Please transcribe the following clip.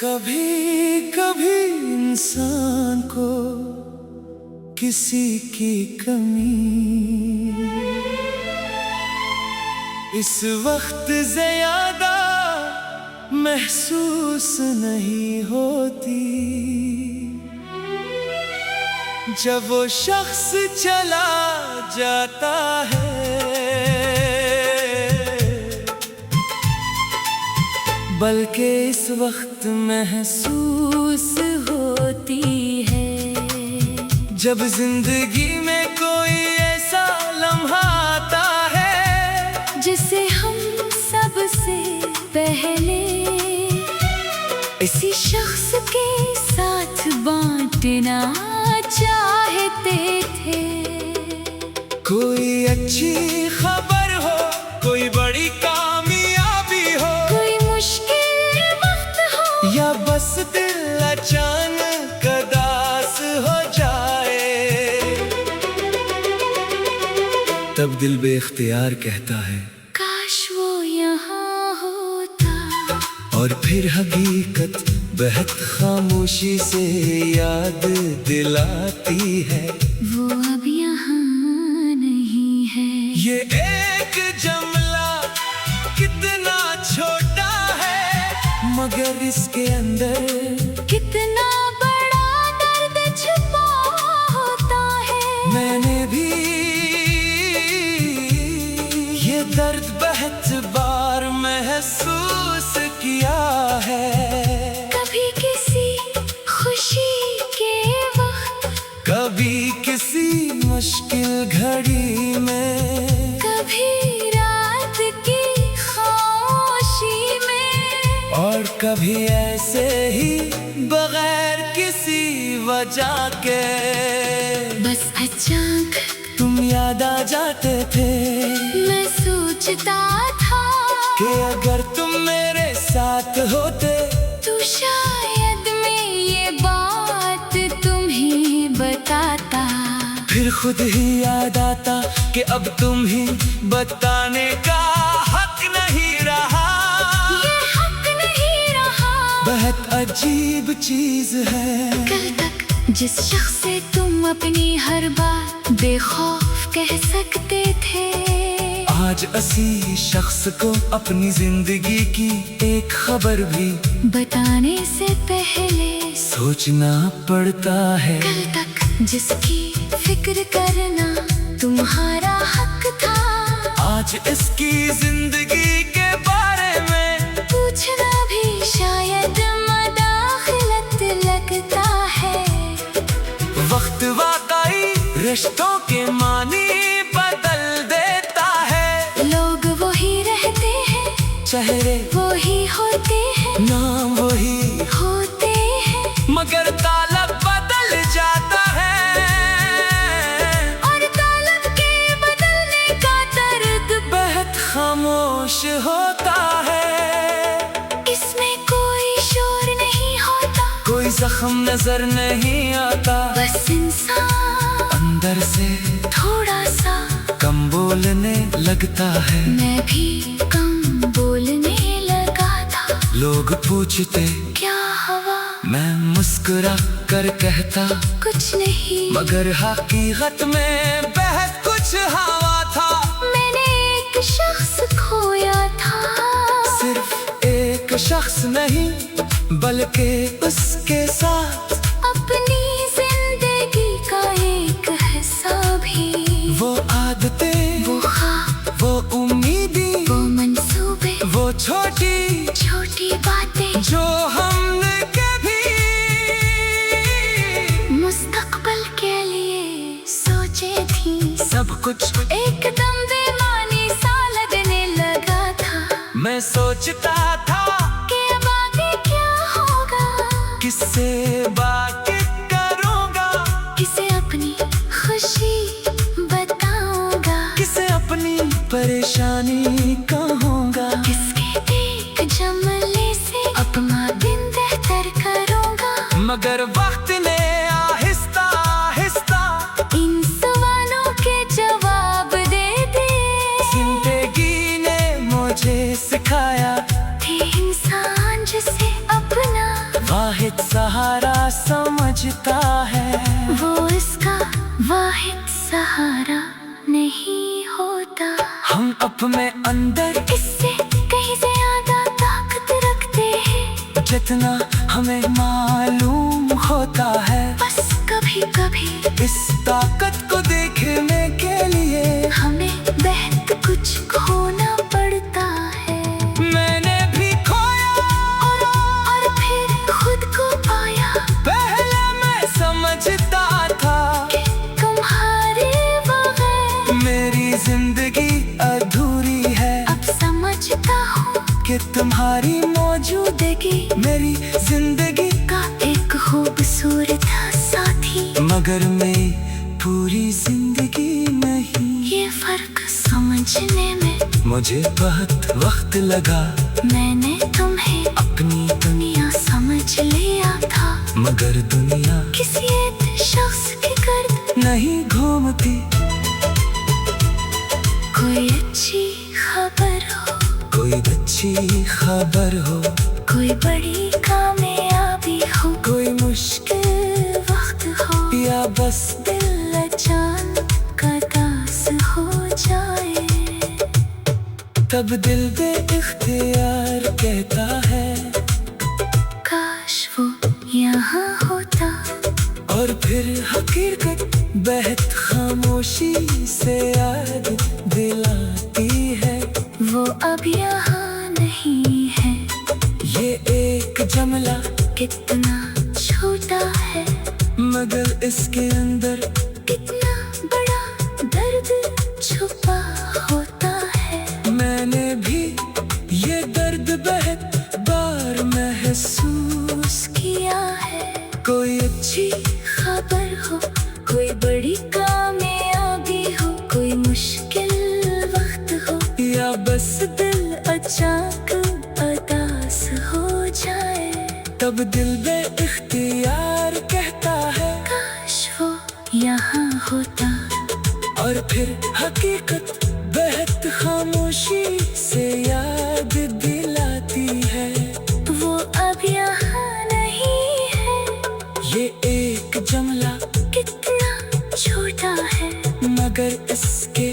कभी कभी इंसान को किसी की कमी इस वक्त ज्यादा महसूस नहीं होती। जब वो शख्स चला जाता है बल्कि इस वक्त महसूस होती है। जब जिंदगी में कोई ऐसा लम्हा आता है जिसे हम सबसे पहले इसी शख्स के साथ बांटना चाहते थे। कोई अच्छी खबर हो, कोई बड़ी कामयाबी हो, कोई मुश्किल वक्त हो, या बस दिल अचानक उदास हो जाए, तब दिल बेख्तियार कहता है काश वो यहाँ होता। और फिर हकीकत बेहद खामोशी से याद दिलाती है वो अब यहाँ नहीं है। ये एक जुमला कितना छोटा है मगर इसके अंदर कितना बड़ा दर्द छुपा होता है। मैंने भी ये दर्द बहुत बार महसूस किया है। कभी किसी खुशी के वक्त, कभी किसी मुश्किल घड़ी में, कभी रात की खामोशी में, और कभी ऐसे ही बगैर किसी वजह के बस अचानक तुम याद आ जाते थे। मैं सोचता था कि अगर तुम मेरे साथ होते तू शायद मैं ये बात तुम्हें बताता। फिर खुद ही याद आता कि अब तुम ही बताने का हक नहीं रहा। ये हक नहीं रहा। बहुत अजीब चीज है कल तक जिस शख्स से तुम अपनी हर बात बेखौफ कह सकते थे, आज असी शख्स को अपनी जिंदगी की एक खबर भी बताने से पहले सोचना पड़ता है। कल तक जिसकी फिक्र करना तुम्हारा हक था, आज इसकी जिंदगी के बारे में पूछना भी शायद मदाखलत लगता है। वक्त वाकई रिश्तों के मानी बदल देता है। लोग वही रहते हैं, चेहरे वही होते हैं, नाम वही होते हैं, मगर तालब बदल जाता है। और तालब के बदलने का दर्द बहुत खामोश होता है। इसमें कोई शोर नहीं होता, कोई जख्म नजर नहीं आता, बस इंसान अंदर से थोड़ा सा कम बोलने लगता है। मैं भी कम बोलने लगा था। लोग पूछते क्या हवा, मैं मुस्कुरा कर कहता कुछ नहीं, मगर हकीकत में बहुत कुछ हवा था। मैंने एक शख्स खोया था। सिर्फ एक शख्स नहीं बल्कि उसके साथ अपनी जिंदगी का एक हिस्सा भी, वो आदतें, वो ख्वाब, वो उम्मीदें, वो मंसूबे, वो छोटी छोटी बातें जो हमने कभी मुस्तकबिल के लिए सोचे थी। सब कुछ एकदम बेमानी सा लगने लगा था। मैं सोचता था कि अब आगे क्या होगा, किससे बात करूंगा, किसे अपनी खुशी बताऊंगा, किसे अपनी परेशानी कहूंगा, किसके देख जमले से अपना दिन बेहतर करूंगा। मगर वक्त ने आहिस्ता आहिस्ता इन सवालों के जवाब दे दे। जिंदगी ने मुझे सिखाया थे इंसान जिसे अपना सहारा नहीं होता। हम अपने अंदर इससे कहीं ज्यादा ताकत रखते हैं जितना हमें मालूम होता है। बस कभी कभी इस ताकत को देखने के लिए हमें बहुत कुछ खोना पड़ता है। मैंने भी खोया और फिर खुद को पाया पहले मैं समझता था कि तुम्हारे बगैर मेरी जिंदगी अधूरी है। अब समझता हूँ कि तुम्हारी मौजूदगी मेरी जिंदगी का एक खूबसूरत साथी। मगर मैं पूरी जिंदगी नहीं। ये फर्क समझने में मुझे बहुत वक्त लगा। मैंने तुम्हें अपनी दुनिया समझ लिया था। मगर दुनिया किसी एक शख्स के गर्द नहीं घूमती। कोई अच्छी खबर हो, कोई अच्छी खबर हो, कोई बड़ी कामयाबी हो, कोई मुश्किल वक्त हो या बस दिल अचानक उदास हो जाए, तब दिल बे इख्तियार कहता है काश वो यहाँ होता। और फिर हकीकत बेहद खामोशी से याद दिलाती है वो अब यहाँ नहीं है। ये एक जमला कितना छोटा है मगर इसके अंदर कितना बड़ा दर्द छुपा होता है। मैंने भी ये दर्द बेहद बार महसूस किया है कोई अच्छी खबर हो, कोई बड़ी कामयाबी हो, कोई मुश्किल वक्त हो या बस दिल अचानक उदास हो जाए, तब दिल बे इख्तियार कहता है काश वो यहाँ होता। और फिर हकीकत बेहद खामोशी से याद दिलाती है वो अब यहाँ नहीं है। ये एक जमला कितना छोटा है मगर इसके